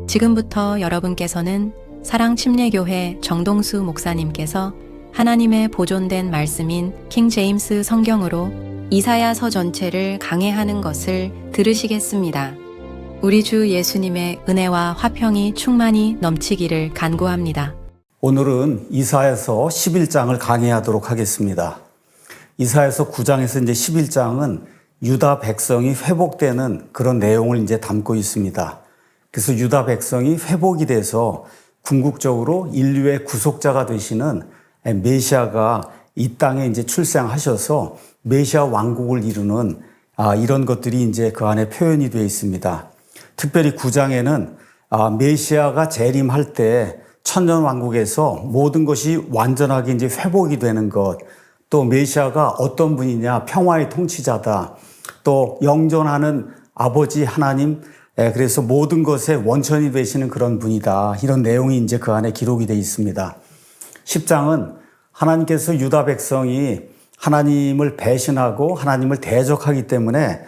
지금부터 여러분께서는 사랑침례교회 정동수 목사님께서 하나님의 보존된 말씀인 킹 제임스 성경으로 이사야서 전체를 강해하는 것을 들으시겠습니다. 우리 주 예수님의 은혜와 화평이 충만히 넘치기를 간구합니다. 오늘은 이사야서 11장을 강해하도록 하겠습니다. 이사야서 9장에서 이제 11장은 유다 백성이 회복되는 그런 내용을 이제 담고 있습니다. 그래서 유다 백성이 회복이 돼서 궁극적으로 인류의 구속자가 되시는 메시아가 이 땅에 이제 출생하셔서 메시아 왕국을 이루는 이런 것들이 이제 그 안에 표현이 되어 있습니다. 특별히 9장에는 메시아가 재림할 때 천년 왕국에서 모든 것이 완전하게 이제 회복이 되는 것, 또 메시아가 어떤 분이냐, 평화의 통치자다, 또 영존하는 아버지 하나님, 그래서 모든 것의 원천이 되시는 그런 분이다. 이런 내용이 이제 그 안에 기록이 되어 있습니다. 10장은 하나님께서 유다 백성이 하나님을 배신하고 하나님을 대적하기 때문에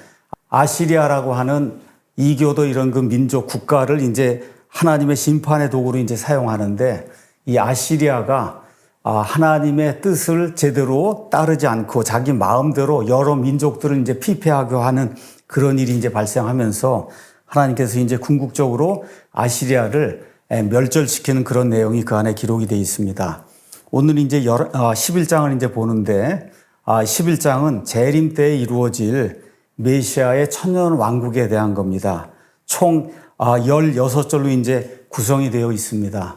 아시리아라고 하는 이교도 이런 그 민족 국가를 이제 하나님의 심판의 도구로 이제 사용하는데, 이 아시리아가 하나님의 뜻을 제대로 따르지 않고 자기 마음대로 여러 민족들을 이제 피폐하게 하는 그런 일이 이제 발생하면서 하나님께서 이제 궁극적으로 아시리아를 멸절시키는 그런 내용이 그 안에 기록이 되어 있습니다. 오늘 이제 11장을 이제 보는데, 11장은 재림 때에 이루어질 메시아의 천년 왕국에 대한 겁니다. 총 16절로 이제 구성이 되어 있습니다.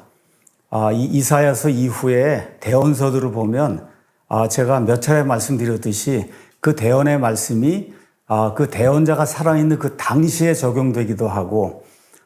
이 이사야서 이후에 대언서들을 보면 제가 몇 차례 말씀드렸듯이 그 대언의 말씀이 그 대언자가 살아있는 그 당시에 적용되기도 하고,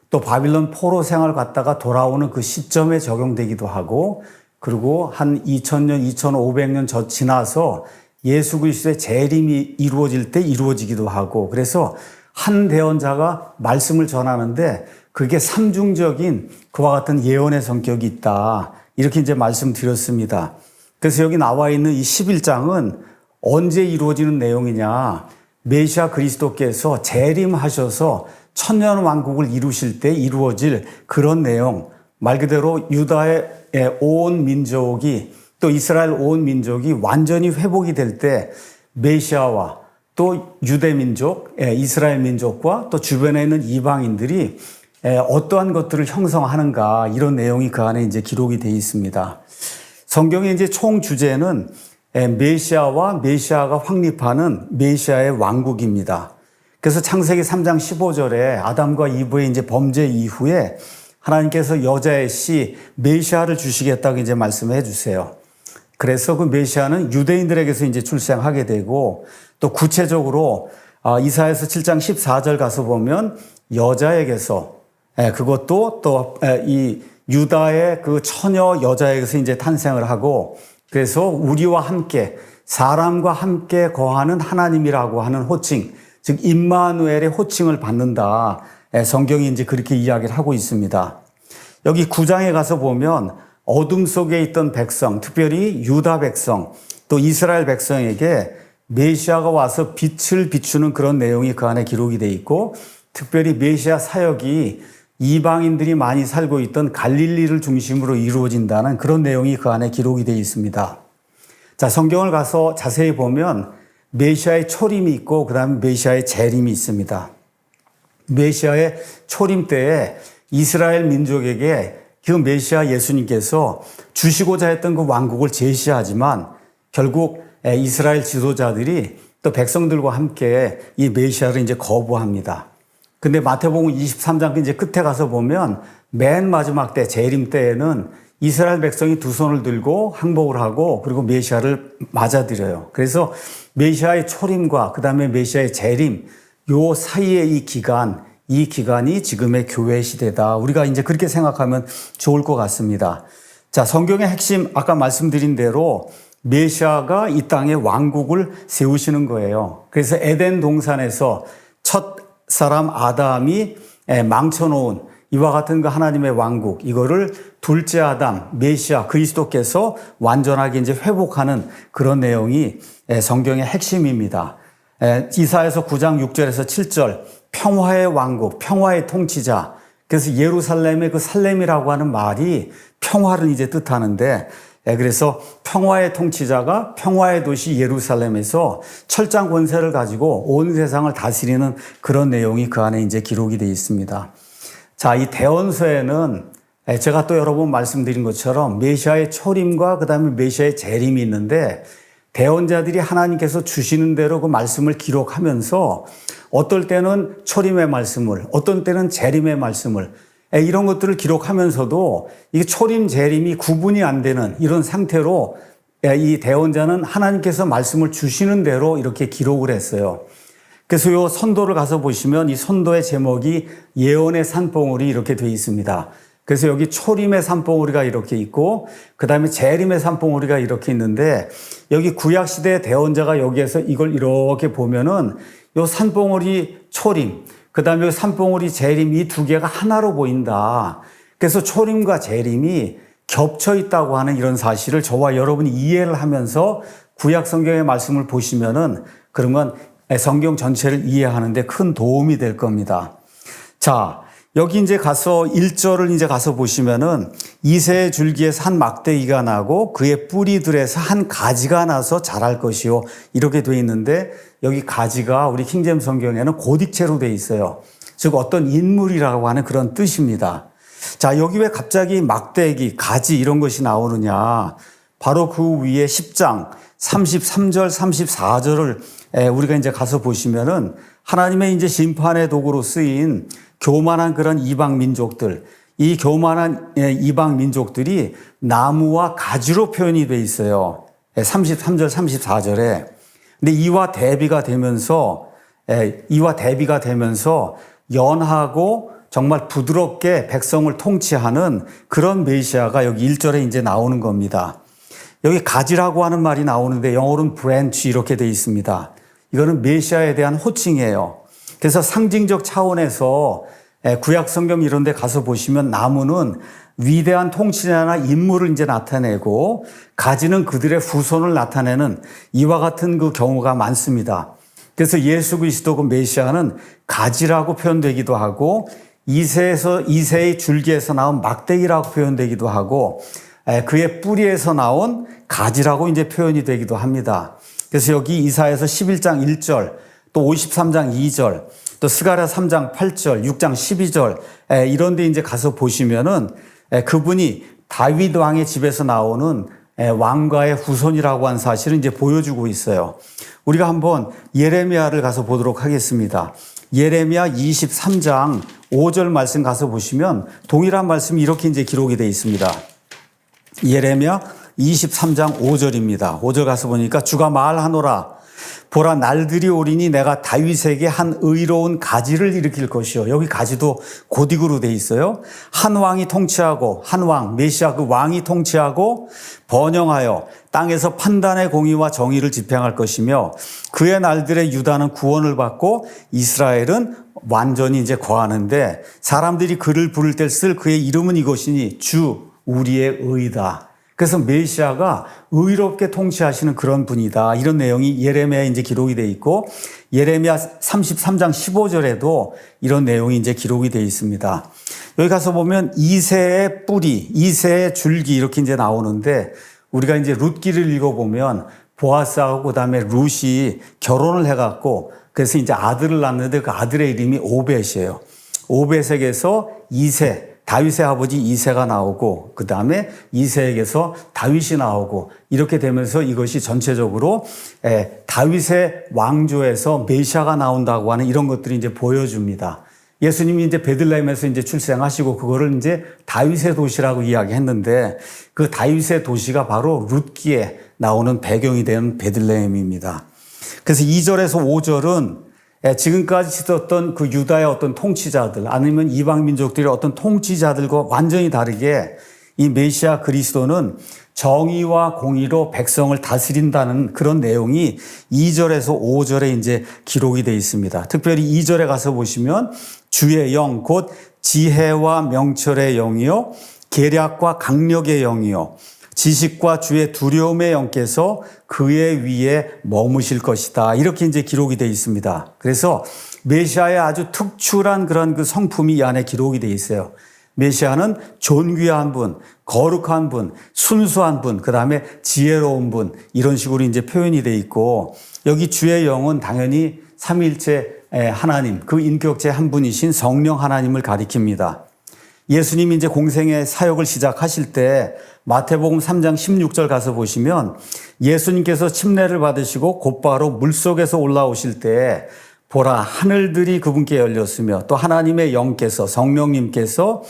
또 바빌론 포로 생활 갔다가 돌아오는 그 시점에 적용되기도 하고, 그리고 한 2000년, 2500년 지나서 예수 그리스도의 재림이 이루어질 때 이루어지기도 하고, 그래서 한 대언자가 말씀을 전하는데 그게 삼중적인 그와 같은 예언의 성격이 있다. 이렇게 이제 말씀드렸습니다. 그래서 여기 나와 있는 이 11장은 언제 이루어지는 내용이냐? 메시아 그리스도께서 재림하셔서 천년 왕국을 이루실 때 이루어질 그런 내용, 말 그대로 유다의 온 민족이, 또 이스라엘 온 민족이 완전히 회복이 될 때 메시아와 또 유대 민족, 이스라엘 민족과 또 주변에 있는 이방인들이 어떠한 것들을 형성하는가, 이런 내용이 그 안에 이제 기록이 되어 있습니다. 성경의 이제 총 주제는 메시아와 메시아가 확립하는 메시아의 왕국입니다. 그래서 창세기 3장 15절에 아담과 이브의 이제 범죄 이후에 하나님께서 여자의 씨 메시아를 주시겠다고 이제 말씀해 주세요. 그래서 그 메시아는 유대인들에게서 이제 출생하게 되고, 또 구체적으로 이사야서 7장 14절 가서 보면 여자에게서, 그것도 또 이 유다의 그 처녀 여자에게서 이제 탄생을 하고, 그래서 우리와 함께, 사람과 함께 거하는 하나님이라고 하는 호칭, 즉 임마누엘의 호칭을 받는다. 성경이 이제 그렇게 이야기를 하고 있습니다. 여기 9장에 가서 보면 어둠 속에 있던 백성, 특별히 유다 백성, 또 이스라엘 백성에게 메시아가 와서 빛을 비추는 그런 내용이 그 안에 기록이 되어 있고, 특별히 메시아 사역이 이방인들이 많이 살고 있던 갈릴리를 중심으로 이루어진다는 그런 내용이 그 안에 기록이 되어 있습니다. 자, 성경을 가서 자세히 보면 메시아의 초림이 있고, 그 다음에 메시아의 재림이 있습니다. 메시아의 초림 때에 이스라엘 민족에게 그 메시아 예수님께서 주시고자 했던 그 왕국을 제시하지만, 결국 이스라엘 지도자들이 또 백성들과 함께 이 메시아를 이제 거부합니다. 근데 마태복음 23장 이제 끝에 가서 보면 맨 마지막 때, 재림 때에는 이스라엘 백성이 두 손을 들고 항복을 하고, 그리고 메시아를 맞아들여요. 그래서 메시아의 초림과 그 다음에 메시아의 재림, 요 사이의 이 기간이 지금의 교회 시대다. 우리가 이제 그렇게 생각하면 좋을 것 같습니다. 자, 성경의 핵심, 아까 말씀드린 대로 메시아가 이 땅에 왕국을 세우시는 거예요. 그래서 에덴 동산에서 첫 사람 아담이 망쳐놓은 이와 같은 그 하나님의 왕국, 이거를 둘째 아담, 메시아, 그리스도께서 완전하게 이제 회복하는 그런 내용이 성경의 핵심입니다. 이사야서 9장 6절에서 7절, 평화의 왕국, 평화의 통치자, 그래서 예루살렘의 그 살렘이라고 하는 말이 평화를 이제 뜻하는데, 그래서 평화의 통치자가 평화의 도시 예루살렘에서 철장 권세를 가지고 온 세상을 다스리는 그런 내용이 그 안에 이제 기록이 되어 있습니다. 자, 이 대언서에는 제가 또 여러 번 말씀드린 것처럼 메시아의 초림과 그다음에 메시아의 재림이 있는데, 대언자들이 하나님께서 주시는 대로 그 말씀을 기록하면서 어떨 때는 초림의 말씀을, 어떤 때는 재림의 말씀을, 이런 것들을 기록하면서도 이게 초림, 재림이 구분이 안 되는 이런 상태로 이 대언자는 하나님께서 말씀을 주시는 대로 이렇게 기록을 했어요. 그래서 이 선도를 가서 보시면 이 선도의 제목이 예언의 산봉우리 이렇게 되어 있습니다. 그래서 여기 초림의 산봉우리가 이렇게 있고, 그 다음에 재림의 산봉우리가 이렇게 있는데, 여기 구약시대의 대언자가 여기에서 이걸 이렇게 보면은 요 산봉우리 초림, 그 다음에 산봉우리 재림 이 두 개가 하나로 보인다. 그래서 초림과 재림이 겹쳐 있다고 하는 이런 사실을 저와 여러분이 이해를 하면서 구약 성경의 말씀을 보시면은 그러면 성경 전체를 이해하는데 큰 도움이 될 겁니다. 자, 여기 이제 가서 1절을 이제 가서 보시면은 이새의 줄기에서 한 막대기가 나고 그의 뿌리들에서 한 가지가 나서 자랄 것이요. 이렇게 돼 있는데 여기 가지가 우리 킹제임스 성경에는 고딕체로 돼 있어요. 즉 어떤 인물이라고 하는 그런 뜻입니다. 자, 여기 왜 갑자기 막대기, 가지 이런 것이 나오느냐. 바로 그 위에 10장 33절, 34절을 우리가 이제 가서 보시면은 하나님의 이제 심판의 도구로 쓰인 교만한 그런 이방 민족들, 이 교만한 이방 민족들이 나무와 가지로 표현이 돼 있어요. 33절, 34절에. 근데 이와 대비가 되면서 연하고 정말 부드럽게 백성을 통치하는 그런 메시아가 여기 1절에 이제 나오는 겁니다. 여기 가지라고 하는 말이 나오는데 영어로는 branch 이렇게 돼 있습니다. 이거는 메시아에 대한 호칭이에요. 그래서 상징적 차원에서 구약 성경 이런 데 가서 보시면 나무는 위대한 통치자나 인물을 이제 나타내고 가지는 그들의 후손을 나타내는 이와 같은 그 경우가 많습니다. 그래서 예수 그리스도 그 메시아는 가지라고 표현되기도 하고 이새의 줄기에서 나온 막대기라고 표현되기도 하고 그의 뿌리에서 나온 가지라고 이제 표현이 되기도 합니다. 그래서 여기 이사야서 11장 1절, 또 53장 2절, 또 스가랴 3장 8절, 6장 12절 이런 데 이제 가서 보시면은 그분이 다윗 왕의 집에서 나오는 왕가의 후손이라고 한 사실을 이제 보여주고 있어요. 우리가 한번 예레미야를 가서 보도록 하겠습니다. 예레미야 23장 5절 말씀 가서 보시면 동일한 말씀이 이렇게 이제 기록이 되어 있습니다. 예레미야 23장 5절입니다. 5절 가서 보니까 주가 말하노라. 보라 날들이 오리니 내가 다윗에게 한 의로운 가지를 일으킬 것이요. 여기 가지도 고딕으로 돼 있어요. 한 왕이 통치하고 한 왕, 메시아 그 왕이 통치하고 번영하여 땅에서 판단의 공의와 정의를 집행할 것이며 그의 날들에 유다는 구원을 받고 이스라엘은 완전히 이제 거하는데 사람들이 그를 부를 때 쓸 그의 이름은 이것이니 주 우리의 의다. 그래서 메시아가 의롭게 통치하시는 그런 분이다. 이런 내용이 예레미야에 이제 기록이 되어 있고 예레미야 33장 15절에도 이런 내용이 이제 기록이 되어 있습니다. 여기 가서 보면 이새의 뿌리, 이새의 줄기 이렇게 이제 나오는데 우리가 이제 룻기를 읽어보면 보아스하고 그다음에 룻이 결혼을 해갖고 그래서 이제 아들을 낳는데 그 아들의 이름이 오벳이에요. 오벳에게서 이새, 다윗의 아버지 이새가 나오고 그 다음에 이새에게서 다윗이 나오고 이렇게 되면서 이것이 전체적으로 다윗의 왕조에서 메시아가 나온다고 하는 이런 것들이 이제 보여줍니다. 예수님이 이제 베들레헴에서 이제 출생하시고 그거를 이제 다윗의 도시라고 이야기했는데 그 다윗의 도시가 바로 룻기에 나오는 배경이 되는 베들레헴입니다. 그래서 2절에서 5절은 지금까지 있었던 그 유다의 어떤 통치자들 아니면 이방 민족들의 어떤 통치자들과 완전히 다르게 이 메시아 그리스도는 정의와 공의로 백성을 다스린다는 그런 내용이 2절에서 5절에 이제 기록이 되어 있습니다. 특별히 2절에 가서 보시면 주의 영 곧 지혜와 명철의 영이요 계략과 강력의 영이요 지식과 주의 두려움의 영께서 그의 위에 머무실 것이다. 이렇게 이제 기록이 되어 있습니다. 그래서 메시아의 아주 특출한 그런 그 성품이 이 안에 기록이 되어 있어요. 메시아는 존귀한 분, 거룩한 분, 순수한 분, 그 다음에 지혜로운 분, 이런 식으로 이제 표현이 되어 있고, 여기 주의 영은 당연히 삼위일체 하나님, 그 인격체 한 분이신 성령 하나님을 가리킵니다. 예수님이 이제 공생의 사역을 시작하실 때 마태복음 3장 16절 가서 보시면 예수님께서 침례를 받으시고 곧바로 물속에서 올라오실 때 보라 하늘들이 그분께 열렸으며 또 하나님의 영께서 성령님께서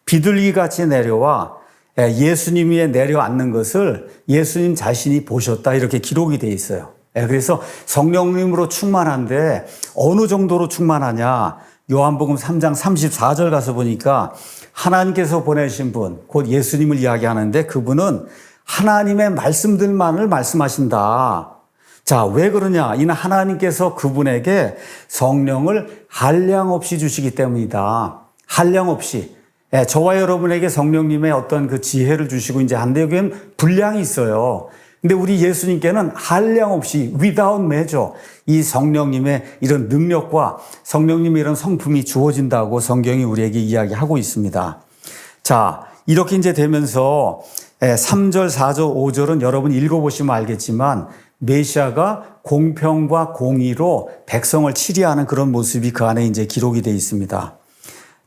비둘기같이 내려와 예수님 위에 내려앉는 것을 예수님 자신이 보셨다 이렇게 기록이 되어 있어요. 그래서 성령님으로 충만한데 어느 정도로 충만하냐, 요한복음 3장 34절 가서 보니까 하나님께서 보내신 분, 곧 예수님을 이야기하는데 그분은 하나님의 말씀들만을 말씀하신다. 자, 왜 그러냐? 이는 하나님께서 그분에게 성령을 한량없이 주시기 때문이다. 한량없이. 저와 여러분에게 성령님의 어떤 그 지혜를 주시고 이제 한데 여기엔 분량이 있어요. 근데 우리 예수님께는 한량없이 without measure 이 성령님의 이런 능력과 성령님의 이런 성품이 주어진다고 성경이 우리에게 이야기하고 있습니다. 자, 이렇게 이제 되면서 3절, 4절, 5절은 여러분 읽어보시면 알겠지만 메시아가 공평과 공의로 백성을 치리하는 그런 모습이 그 안에 이제 기록이 되어 있습니다.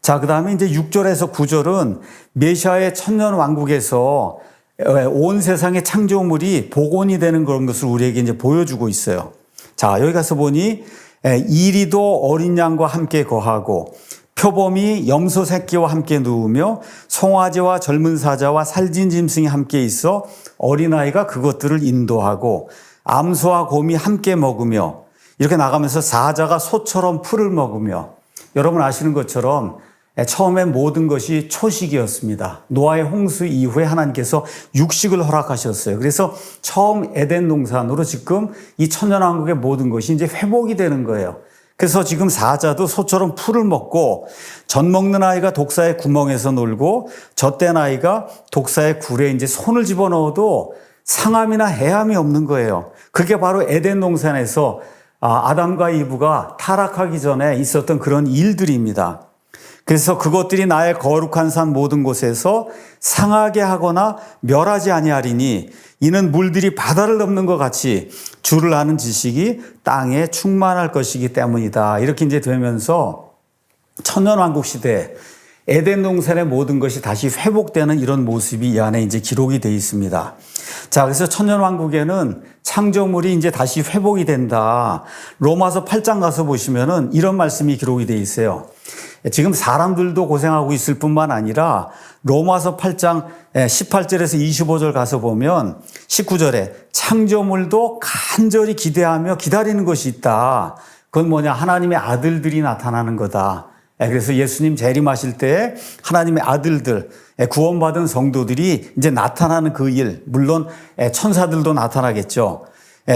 자, 그 다음에 이제 6절에서 9절은 메시아의 천년 왕국에서 온 세상의 창조물이 복원이 되는 그런 것을 우리에게 이제 보여주고 있어요. 자, 여기 가서 보니 이리도 어린 양과 함께 거하고 표범이 염소 새끼와 함께 누우며 송아지와 젊은 사자와 살진 짐승이 함께 있어 어린아이가 그것들을 인도하고 암소와 곰이 함께 먹으며 이렇게 나가면서 사자가 소처럼 풀을 먹으며 여러분 아시는 것처럼 처음에 모든 것이 초식이었습니다. 노아의 홍수 이후에 하나님께서 육식을 허락하셨어요. 그래서 처음 에덴 동산으로 지금 이 천년왕국의 모든 것이 이제 회복이 되는 거예요. 그래서 지금 사자도 소처럼 풀을 먹고 젖 먹는 아이가 독사의 구멍에서 놀고 젖된 아이가 독사의 굴에 이제 손을 집어넣어도 상함이나 해함이 없는 거예요. 그게 바로 에덴 동산에서 아담과 이브가 타락하기 전에 있었던 그런 일들입니다. 그래서 그것들이 나의 거룩한 산 모든 곳에서 상하게 하거나 멸하지 아니하리니 이는 물들이 바다를 넘는 것 같이 주를 아는 지식이 땅에 충만할 것이기 때문이다. 이렇게 이제 되면서 천년왕국 시대 에덴 동산의 모든 것이 다시 회복되는 이런 모습이 이 안에 이제 기록이 되어 있습니다. 자, 그래서 천년왕국에는 창조물이 이제 다시 회복이 된다. 로마서 8장 가서 보시면은 이런 말씀이 기록이 되어 있어요. 지금 사람들도 고생하고 있을 뿐만 아니라 로마서 8장 18절에서 25절 가서 보면 19절에 창조물도 간절히 기대하며 기다리는 것이 있다. 그건 뭐냐? 하나님의 아들들이 나타나는 거다. 그래서 예수님 재림하실 때 하나님의 아들들, 구원받은 성도들이 이제 나타나는 그 일, 물론 천사들도 나타나겠죠.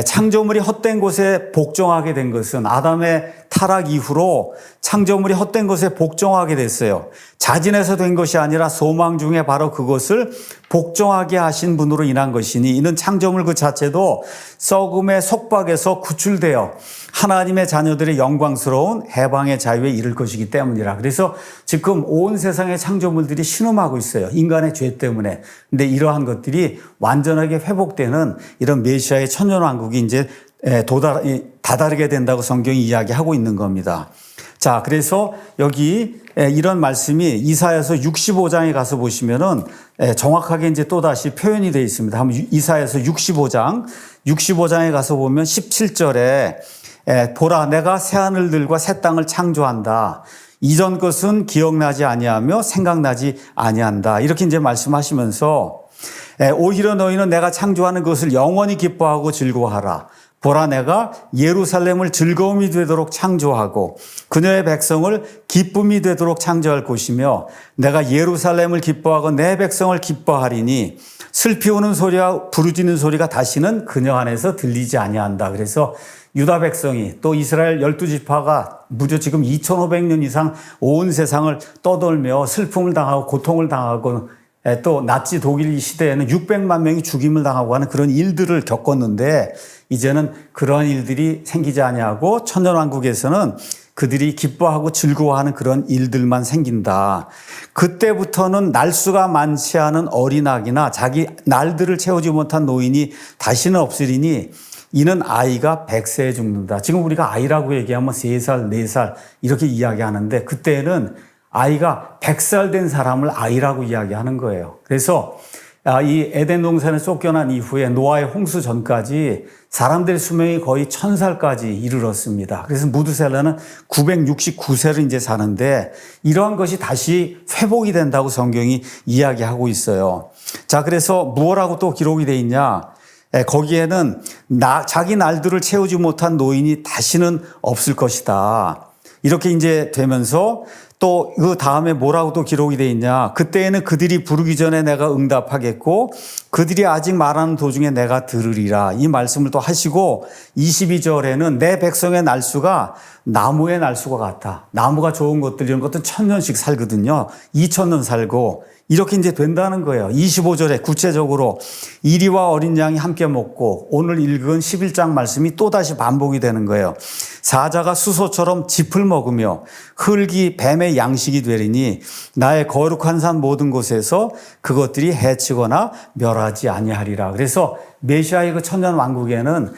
창조물이 헛된 곳에 복종하게 된 것은 아담의 타락 이후로 창조물이 헛된 곳에 복종하게 됐어요. 자진해서 된 것이 아니라 소망 중에 바로 그것을 복종하게 하신 분으로 인한 것이니 이는 창조물 그 자체도 썩음의 속박에서 구출되어 하나님의 자녀들의 영광스러운 해방의 자유에 이를 것이기 때문이라. 그래서 지금 온 세상의 창조물들이 신음하고 있어요. 인간의 죄 때문에. 근데 이러한 것들이 완전하게 회복되는 이런 메시아의 천년왕국이 이제 다다르게 된다고 성경이 이야기하고 있는 겁니다. 자, 그래서 여기 이런 말씀이 이사야서 65장에 가서 보시면은 정확하게 이제 또다시 표현이 되어 있습니다. 한번 이사야서 65장에 가서 보면 17절에 보라 내가 새 하늘들과 새 땅을 창조한다. 이전 것은 기억나지 아니하며 생각나지 아니한다. 이렇게 이제 말씀하시면서 오히려 너희는 내가 창조하는 것을 영원히 기뻐하고 즐거워하라. 보라 내가 예루살렘을 즐거움이 되도록 창조하고 그녀의 백성을 기쁨이 되도록 창조할 것이며 내가 예루살렘을 기뻐하고 내 백성을 기뻐하리니 슬피 우는 소리와 부르짖는 소리가 다시는 그녀 안에서 들리지 아니한다. 그래서 유다 백성이 또 이스라엘 12지파가 무려 지금 2500년 이상 온 세상을 떠돌며 슬픔을 당하고 고통을 당하고 또 나치 독일 시대에는 600만 명이 죽임을 당하고 하는 그런 일들을 겪었는데 이제는 그러한 일들이 생기지 아니하고 천년왕국에서는 그들이 기뻐하고 즐거워하는 그런 일들만 생긴다. 그때부터는 날수가 많지 않은 어린아기나 자기 날들을 채우지 못한 노인이 다시는 없으리니 이는 아이가 100세에 죽는다. 지금 우리가 아이라고 얘기하면 3살, 4살 이렇게 이야기하는데 그때는 아이가 100살 된 사람을 아이라고 이야기하는 거예요. 그래서 이 에덴 동산에 쫓겨난 이후에 노아의 홍수 전까지 사람들의 수명이 거의 1000살까지 이르렀습니다. 그래서 무드셀라는 969세를 이제 사는데 이러한 것이 다시 회복이 된다고 성경이 이야기하고 있어요. 자, 그래서 무엇라고 또 기록이 돼 있냐? 거기에는 자기 날들을 채우지 못한 노인이 다시는 없을 것이다. 이렇게 이제 되면서 또 그 다음에 뭐라고 또 기록이 돼 있냐. 그때에는 그들이 부르기 전에 내가 응답하겠고 그들이 아직 말하는 도중에 내가 들으리라. 이 말씀을 또 하시고 22절에는 내 백성의 날수가 나무의 날수가 같아. 나무가 좋은 것들 이런 것도 1000년씩 살거든요. 2000년 살고 이렇게 이제 된다는 거예요. 25절에 구체적으로 이리와 어린 양이 함께 먹고 오늘 읽은 11장 말씀이 또다시 반복이 되는 거예요. 사자가 수소처럼 짚을 먹으며 흙이 뱀의 양식이 되리니 나의 거룩한 산 모든 곳에서 그것들이 해치거나 멸하지 아니하리라. 그래서 메시아의 그 천년 왕국에는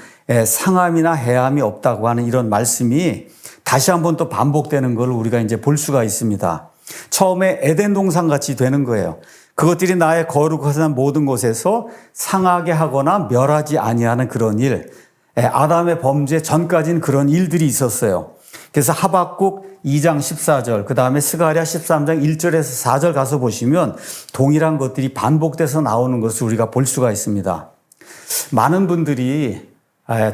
상함이나 해함이 없다고 하는 이런 말씀이 다시 한번 또 반복되는 걸 우리가 이제 볼 수가 있습니다. 처음에 에덴 동산 같이 되는 거예요. 그것들이 나의 거룩한 모든 곳에서 상하게 하거나 멸하지 아니하는 그런 일, 아담의 범죄 전까지는 그런 일들이 있었어요. 그래서 하박국 2장 14절, 그 다음에 스가랴 13장 1절에서 4절 가서 보시면 동일한 것들이 반복돼서 나오는 것을 우리가 볼 수가 있습니다. 많은 분들이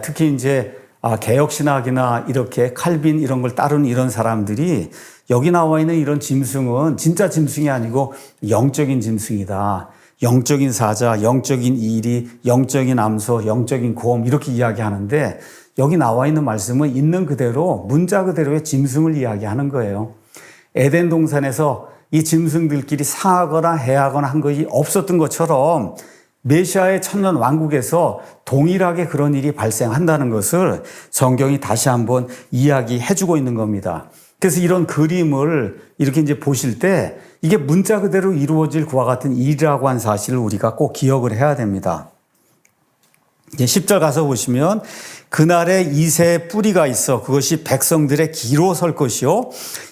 특히 이제 개혁신학이나 이렇게 칼빈 이런 걸 따르는 이런 사람들이 여기 나와 있는 이런 짐승은 진짜 짐승이 아니고 영적인 짐승이다. 영적인 사자, 영적인 이리, 영적인 암소, 영적인 곰 이렇게 이야기하는데 여기 나와 있는 말씀은 있는 그대로 문자 그대로의 짐승을 이야기하는 거예요. 에덴 동산에서 이 짐승들끼리 상하거나 해하거나 한 것이 없었던 것처럼 메시아의 천년 왕국에서 동일하게 그런 일이 발생한다는 것을 성경이 다시 한번 이야기해 주고 있는 겁니다. 그래서 이런 그림을 이렇게 이제 보실 때 이게 문자 그대로 이루어질 그와 같은 일이라고 한 사실을 우리가 꼭 기억을 해야 됩니다. 이제 10절 가서 보시면 그날에 이새의 뿌리가 있어 그것이 백성들의 기로 설 것이요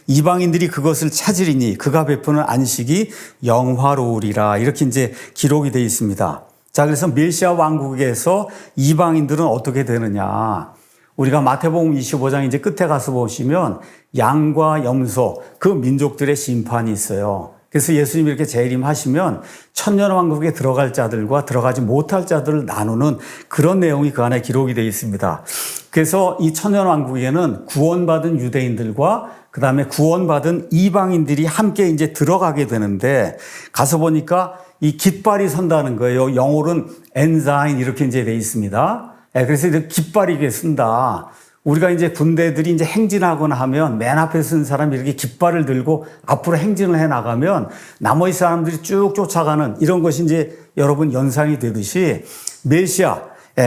이방인들이 그것을 찾으리니 그가 베푸는 안식이 영화로우리라. 이렇게 이제 기록이 되어 있습니다. 자, 그래서 메시아 왕국에서 이방인들은 어떻게 되느냐? 우리가 마태복음 25장 이제 끝에 가서 보시면 양과 염소 그 민족들의 심판이 있어요. 그래서 예수님이 이렇게 재림하시면 천년왕국에 들어갈 자들과 들어가지 못할 자들을 나누는 그런 내용이 그 안에 기록이 되어 있습니다. 그래서 이 천년왕국에는 구원받은 유대인들과 그 다음에 구원받은 이방인들이 함께 이제 들어가게 되는데 가서 보니까 이 깃발이 선다는 거예요. 영어로는 엔사인 이렇게 이제 되어 있습니다. 그래서 이제 깃발이 이게 쓴다. 우리가 이제 군대들이 이제 행진하거나 하면 맨 앞에 쓴 사람이 이렇게 깃발을 들고 앞으로 행진을 해 나가면 나머지 사람들이 쭉 쫓아가는 이런 것이 이제 여러분 연상이 되듯이 메시아,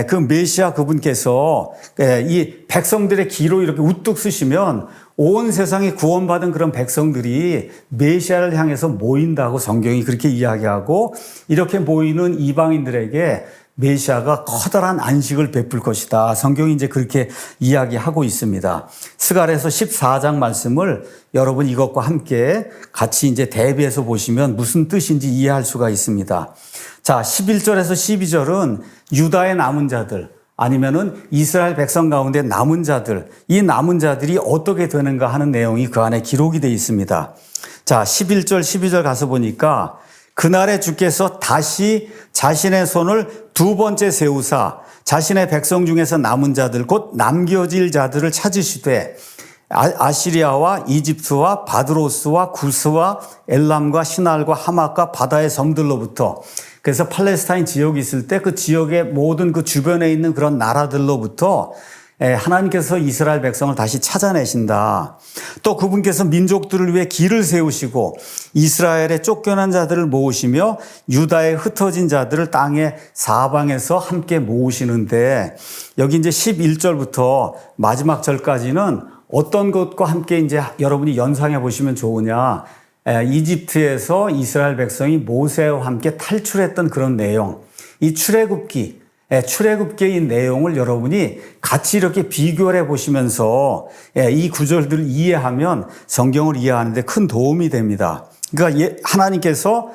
그 메시아 그분께서 이 백성들의 기로 이렇게 우뚝 쓰시면 온 세상에 구원받은 그런 백성들이 메시아를 향해서 모인다고 성경이 그렇게 이야기하고 이렇게 모이는 이방인들에게 메시아가 커다란 안식을 베풀 것이다. 성경이 이제 그렇게 이야기하고 있습니다. 스가랴서 14장 말씀을 여러분 이것과 함께 같이 이제 대비해서 보시면 무슨 뜻인지 이해할 수가 있습니다. 자, 11절에서 12절은 유다의 남은 자들 아니면은 이스라엘 백성 가운데 남은 자들, 이 남은 자들이 어떻게 되는가 하는 내용이 그 안에 기록이 되어 있습니다. 자, 11절, 12절 가서 보니까 그날에 주께서 다시 자신의 손을 두 번째 세우사 자신의 백성 중에서 남은 자들 곧 남겨질 자들을 찾으시되 아시리아와 이집트와 바드로스와 구스와 엘람과 시날과 하맛과 바다의 섬들로부터 그래서 팔레스타인 지역이 있을 때 그 지역의 모든 그 주변에 있는 그런 나라들로부터 하나님께서 이스라엘 백성을 다시 찾아내신다. 또 그분께서 민족들을 위해 길을 세우시고 이스라엘의 쫓겨난 자들을 모으시며 유다의 흩어진 자들을 땅의 사방에서 함께 모으시는데 여기 이제 11절부터 마지막 절까지는 어떤 것과 함께 이제 여러분이 연상해 보시면 좋으냐. 이집트에서 이스라엘 백성이 모세와 함께 탈출했던 그런 내용. 이 출애굽기의 내용을 여러분이 같이 이렇게 비교를 해 보시면서 이 구절들을 이해하면 성경을 이해하는 데 큰 도움이 됩니다. 그러니까 하나님께서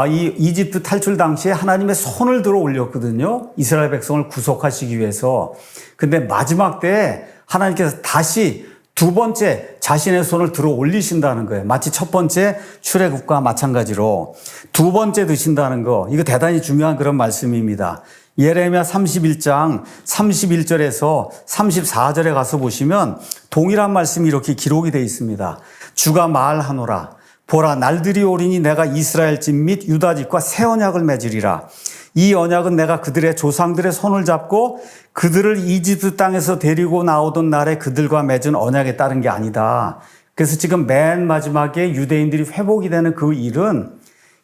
이 이집트 탈출 당시에 하나님의 손을 들어 올렸거든요. 이스라엘 백성을 구속하시기 위해서. 근데 마지막 때에 하나님께서 다시 두 번째 자신의 손을 들어 올리신다는 거예요. 마치 첫 번째 출애굽과 마찬가지로 두 번째 드신다는 거. 이거 대단히 중요한 그런 말씀입니다. 예레미야 31장 31절에서 34절에 가서 보시면 동일한 말씀이 이렇게 기록이 되어 있습니다. 주가 말하노라. 보라, 날들이 오리니 내가 이스라엘 집 및 유다 집과 새 언약을 맺으리라. 이 언약은 내가 그들의 조상들의 손을 잡고 그들을 이집트 땅에서 데리고 나오던 날에 그들과 맺은 언약에 따른 게 아니다. 그래서 지금 맨 마지막에 유대인들이 회복이 되는 그 일은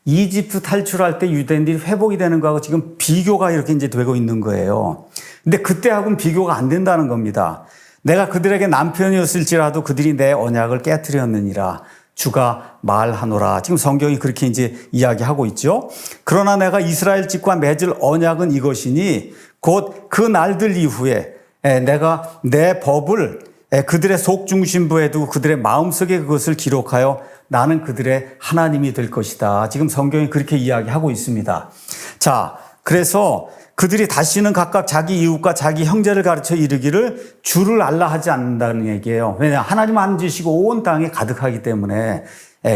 이집트 탈출할 때 유대인들이 회복이 되는 거하고 지금 비교가 이렇게 이제 되고 있는 거예요. 근데 그때하고는 비교가 안 된다는 겁니다. 내가 그들에게 남편이었을지라도 그들이 내 언약을 깨뜨렸느니라. 주가 말하노라. 지금 성경이 그렇게 이제 이야기하고 있죠. 그러나 내가 이스라엘 집과 맺을 언약은 이것이니 곧 그 날들 이후에 내가 내 법을 그들의 속중심부에 두고 그들의 마음속에 그것을 기록하여 나는 그들의 하나님이 될 것이다. 지금 성경이 그렇게 이야기하고 있습니다. 자, 그래서 그들이 다시는 각각 자기 이웃과 자기 형제를 가르쳐 이르기를 주를 알라 하지 않는다는 얘기예요. 왜냐하면 하나님 앉으시고 온 땅에 가득하기 때문에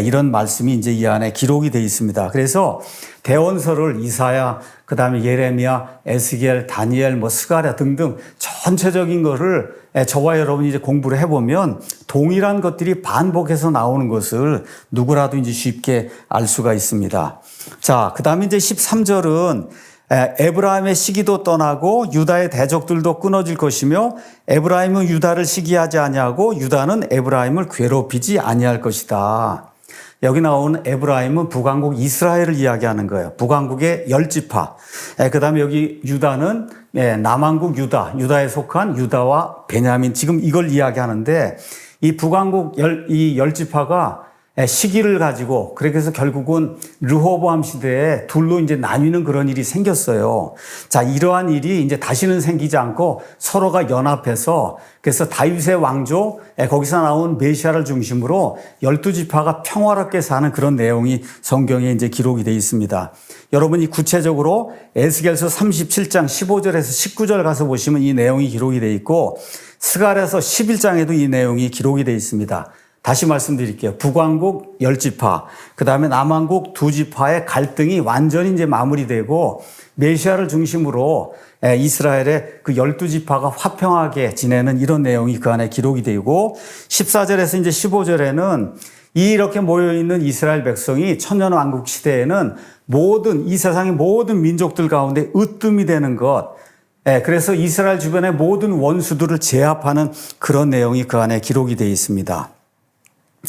이런 말씀이 이제 이 안에 기록이 되어 있습니다. 그래서 대원서를 이사야, 그 다음에 예레미야, 에스겔, 다니엘, 스가랴 등등 전체적인 거를 저와 여러분이 이제 공부를 해보면 동일한 것들이 반복해서 나오는 것을 누구라도 이제 쉽게 알 수가 있습니다. 자, 그 다음에 이제 13절은 에브라임의 시기도 떠나고 유다의 대적들도 끊어질 것이며 에브라임은 유다를 시기하지 아니하고 유다는 에브라임을 괴롭히지 아니할 것이다. 여기 나오는 에브라임은 북왕국 이스라엘을 이야기하는 거예요. 북왕국의 10지파. 그 다음에 여기 유다는 남왕국 유다에 속한 유다와 베냐민. 지금 이걸 이야기하는데 이 북왕국 이 10지파가 시기를 가지고 그렇게 해서 결국은 르호보암 시대에 둘로 이제 나뉘는 그런 일이 생겼어요. 자, 이러한 일이 이제 다시는 생기지 않고 서로가 연합해서 그래서 다윗의 왕조 거기서 나온 메시아를 중심으로 12지파가 평화롭게 사는 그런 내용이 성경에 이제 기록이 되어 있습니다. 여러분이 구체적으로 에스겔서 37장 15절에서 19절 가서 보시면 이 내용이 기록이 되어 있고 스가랴서 11장에도 이 내용이 기록이 되어 있습니다. 다시 말씀드릴게요. 북왕국 10지파, 그 다음에 남왕국 2지파의 갈등이 완전히 이제 마무리되고 메시아를 중심으로 이스라엘의 그 12지파가 화평하게 지내는 이런 내용이 그 안에 기록이 되고 14절에서 이제 15절에는 이렇게 모여있는 이스라엘 백성이 천년왕국 시대에는 이 세상의 모든 민족들 가운데 으뜸이 되는 것, 그래서 이스라엘 주변의 모든 원수들을 제압하는 그런 내용이 그 안에 기록이 되어 있습니다.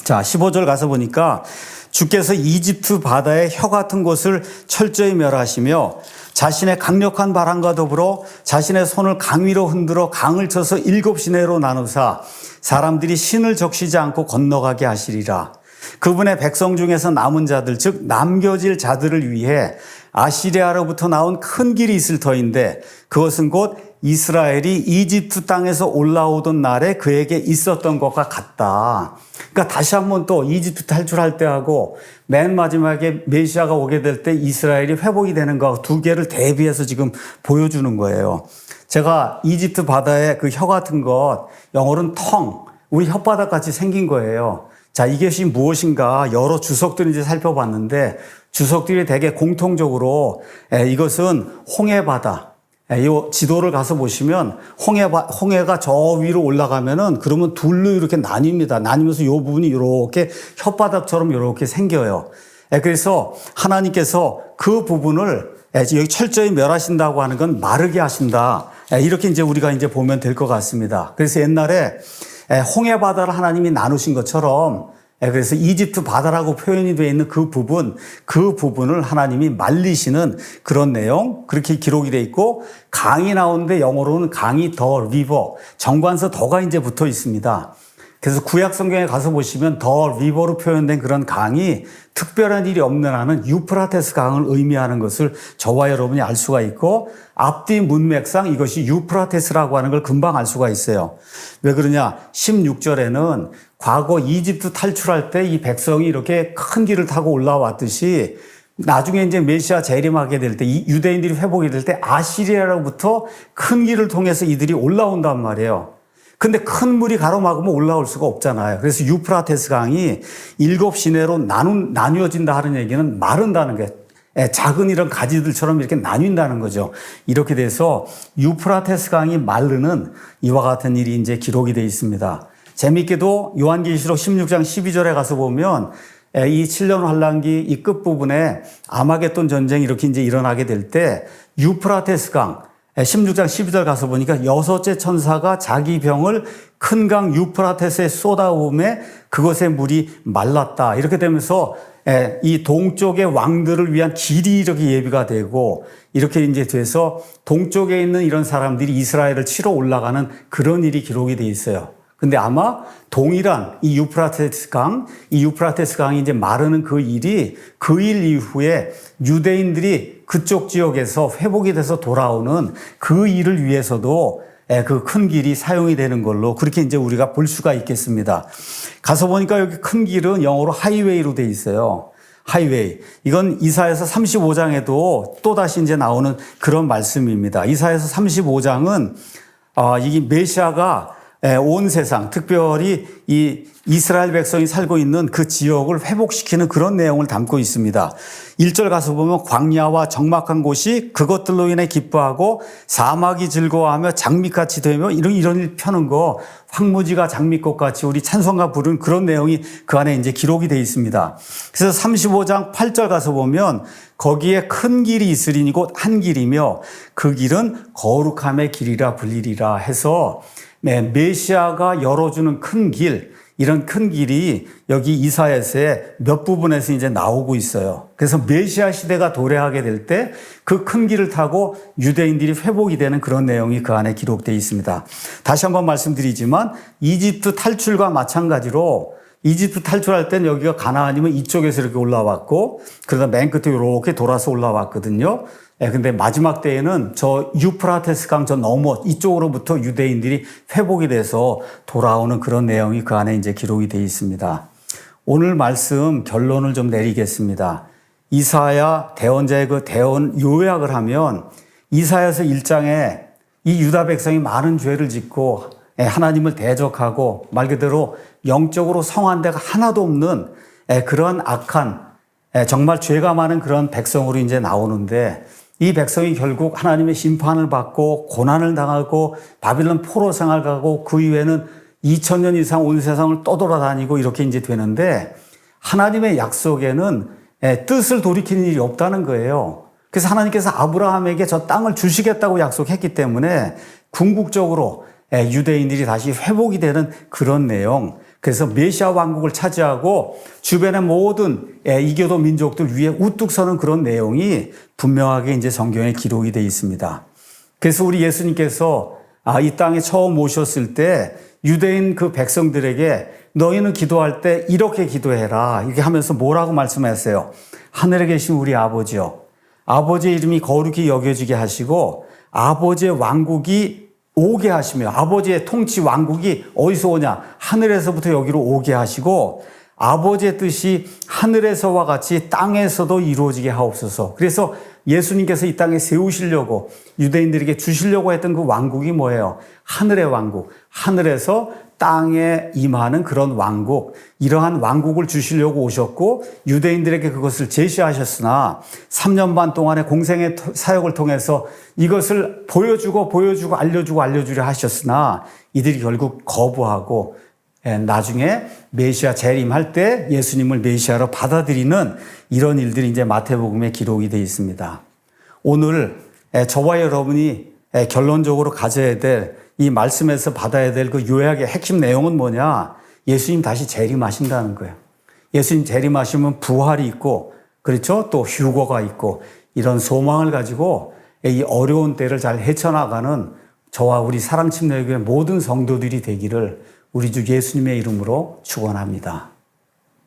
자, 15절 가서 보니까 주께서 이집트 바다의 혀 같은 곳을 철저히 멸하시며 자신의 강력한 바람과 더불어 자신의 손을 강 위로 흔들어 강을 쳐서 7시내로 나누사 사람들이 신을 적시지 않고 건너가게 하시리라. 그분의 백성 중에서 남은 자들, 즉 남겨질 자들을 위해 아시리아로부터 나온 큰 길이 있을 터인데 그것은 곧 이스라엘이 이집트 땅에서 올라오던 날에 그에게 있었던 것과 같다. 그러니까 다시 한번 또 이집트 탈출할 때하고 맨 마지막에 메시아가 오게 될 때 이스라엘이 회복이 되는 거하고 두 개를 대비해서 지금 보여주는 거예요. 제가 이집트 바다에 그 혀 같은 것, 영어로는 텅, 우리 혓바닥 같이 생긴 거예요. 자, 이것이 무엇인가 여러 주석들을 이제 살펴봤는데 주석들이 되게 공통적으로 이것은 홍해바다. 이 지도를 가서 보시면 홍해가 저 위로 올라가면은 그러면 둘로 이렇게 나뉩니다. 나뉘면서 이 부분이 이렇게 혓바닥처럼 이렇게 생겨요. 그래서 하나님께서 그 부분을 여기 철저히 멸하신다고 하는 건 마르게 하신다. 이렇게 이제 우리가 이제 보면 될 것 같습니다. 그래서 옛날에 홍해바다를 하나님이 나누신 것처럼 그래서 이집트 바다라고 표현이 되어 있는 그 부분을 하나님이 말리시는 그런 내용, 그렇게 기록이 되어 있고, 강이 나오는데 영어로는 강이 더 리버, 정관서 더가 이제 붙어 있습니다. 그래서 구약 성경에 가서 보시면 더 리버로 표현된 그런 강이 특별한 일이 없는 한은 유프라테스 강을 의미하는 것을 저와 여러분이 알 수가 있고, 앞뒤 문맥상 이것이 유프라테스라고 하는 걸 금방 알 수가 있어요. 왜 그러냐? 16절에는 과거 이집트 탈출할 때 이 백성이 이렇게 큰 길을 타고 올라왔듯이 나중에 이제 메시아 재림하게 될 때, 이 유대인들이 회복이 될 때 아시리아로부터 큰 길을 통해서 이들이 올라온단 말이에요. 근데 큰 물이 가로막으면 올라올 수가 없잖아요. 그래서 유프라테스 강이 7시내로 나뉘어진다 하는 얘기는 마른다는 게, 작은 이런 가지들처럼 이렇게 나뉜다는 거죠. 이렇게 돼서 유프라테스 강이 마르는 이와 같은 일이 이제 기록이 되어 있습니다. 재미있게도 요한계시록 16장 12절에 가서 보면 이 7년 환란기 이 끝부분에 아마겟돈 전쟁이 이렇게 이제 일어나게 될 때 유프라테스 강, 16장 12절 가서 보니까 6째 천사가 자기 병을 큰 강 유프라테스에 쏟아부음에 그것의 물이 말랐다. 이렇게 되면서 이 동쪽의 왕들을 위한 길이 이렇게 예비가 되고, 이렇게 이제 돼서 동쪽에 있는 이런 사람들이 이스라엘을 치러 올라가는 그런 일이 기록이 돼 있어요. 근데 아마 동일한 이 유프라테스 강이 이제 마르는 그 일이 그 일 이후에 유대인들이 그쪽 지역에서 회복이 돼서 돌아오는 그 일을 위해서도 그 큰 길이 사용이 되는 걸로 그렇게 이제 우리가 볼 수가 있겠습니다. 가서 보니까 여기 큰 길은 영어로 하이웨이로 돼 있어요. 하이웨이. 이건 이사야서 35장에도 또다시 이제 나오는 그런 말씀입니다. 이사야서 35장은 이 메시아가 온 세상, 특별히 이 이스라엘 백성이 살고 있는 그 지역을 회복시키는 그런 내용을 담고 있습니다. 1절 가서 보면 광야와 적막한 곳이 그것들로 인해 기뻐하고 사막이 즐거워하며 장미같이 되며 이런 일 펴는 거, 황무지가 장미꽃같이 우리 찬송가 부르는 그런 내용이 그 안에 이제 기록이 되어 있습니다. 그래서 35장 8절 가서 보면 거기에 큰 길이 있으리니 곧 한 길이며 그 길은 거룩함의 길이라 불리리라 해서 메시아가 열어주는 큰 길, 이런 큰 길이 여기 이사야서의 몇 부분에서 이제 나오고 있어요. 그래서 메시아 시대가 도래하게 될 때 그 큰 길을 타고 유대인들이 회복이 되는 그런 내용이 그 안에 기록되어 있습니다. 다시 한번 말씀드리지만 이집트 탈출과 마찬가지로 이집트 탈출할 땐 여기가 가나안이면 이쪽에서 이렇게 올라왔고, 그러다 맨 끝에 이렇게 돌아서 올라왔거든요. 근데 마지막 때에는 저 유프라테스 강 저 너머 이쪽으로부터 유대인들이 회복이 돼서 돌아오는 그런 내용이 그 안에 이제 기록이 되어 있습니다. 오늘 말씀 결론을 좀 내리겠습니다. 이사야 대언자의 그 대언 요약을 하면 이사야서 1장에 이 유다 백성이 많은 죄를 짓고 하나님을 대적하고 말 그대로 영적으로 성한 데가 하나도 없는 그런 악한 정말 죄가 많은 그런 백성으로 이제 나오는데, 이 백성이 결국 하나님의 심판을 받고 고난을 당하고 바빌론 포로 생활 가고 그 이후에는 2000년 이상 온 세상을 떠돌아다니고 이렇게 이제 되는데, 하나님의 약속에는 뜻을 돌이키는 일이 없다는 거예요. 그래서 하나님께서 아브라함에게 저 땅을 주시겠다고 약속했기 때문에 궁극적으로 유대인들이 다시 회복이 되는 그런 내용, 그래서 메시아 왕국을 차지하고 주변의 모든 이교도 민족들 위에 우뚝 서는 그런 내용이 분명하게 이제 성경에 기록이 되어 있습니다. 그래서 우리 예수님께서 이 땅에 처음 오셨을 때 유대인 그 백성들에게 너희는 기도할 때 이렇게 기도해라, 이렇게 하면서 뭐라고 말씀하셨어요? 하늘에 계신 우리 아버지요, 아버지의 이름이 거룩히 여겨지게 하시고 아버지의 왕국이 오게 하시며, 아버지의 통치 왕국이 어디서 오냐? 하늘에서부터 여기로 오게 하시고 아버지의 뜻이 하늘에서와 같이 땅에서도 이루어지게 하옵소서. 그래서 예수님께서 이 땅에 세우시려고 유대인들에게 주시려고 했던 그 왕국이 뭐예요? 하늘의 왕국, 하늘에서 땅에 임하는 그런 왕국, 이러한 왕국을 주시려고 오셨고 유대인들에게 그것을 제시하셨으나 3년 반 동안의 공생의 사역을 통해서 이것을 보여주고 알려주려 하셨으나 이들이 결국 거부하고 나중에 메시아 재림할 때 예수님을 메시아로 받아들이는 이런 일들이 이제 마태복음에 기록이 되어 있습니다. 오늘 저와 여러분이 결론적으로 가져야 될 이 말씀에서 받아야 될 그 요약의 핵심 내용은 뭐냐? 예수님 다시 재림하신다는 거예요. 예수님 재림하시면 부활이 있고, 그렇죠? 또 휴거가 있고, 이런 소망을 가지고 이 어려운 때를 잘 헤쳐나가는 저와 우리 사랑침례교회 모든 성도들이 되기를 우리 주 예수님의 이름으로 축원합니다.